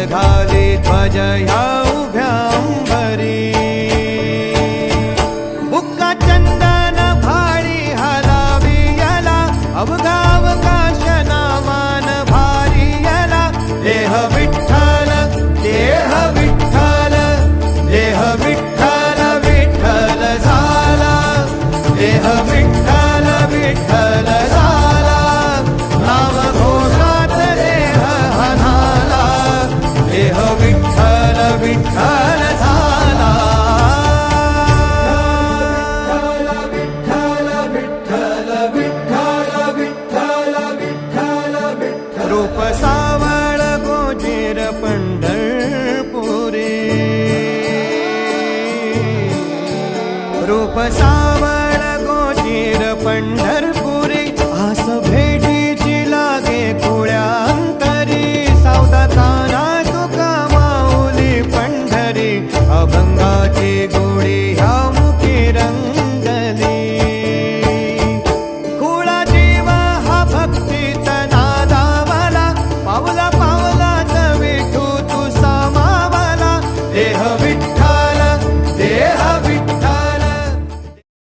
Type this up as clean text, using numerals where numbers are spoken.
झाली ध्वज ह्या उभ्या अंबरी बुक्का चंदन भाळी हलावी याला अवघावकाश नामान भारी याला देह विठ्ठल देह विठ्ठल देह विठ्ठल विठ्ठल झाला देह विठ्ठल विठ्ठल झाला नाम घोषात देह हनाला देह विठ्ठल विठ्ठल झाला विठ्ठल विठ्ठल विठ्ठल विठ्ठल विठ्ठल विठ्ठल रूप सावळ गोजीर पंढरपुरी रूप सावळ गोजीर पंढरपुरी आस भेटीची लागे कुळ्या अंतरी सावता काना तुका माऊली पंढरी अभंगाची गोडी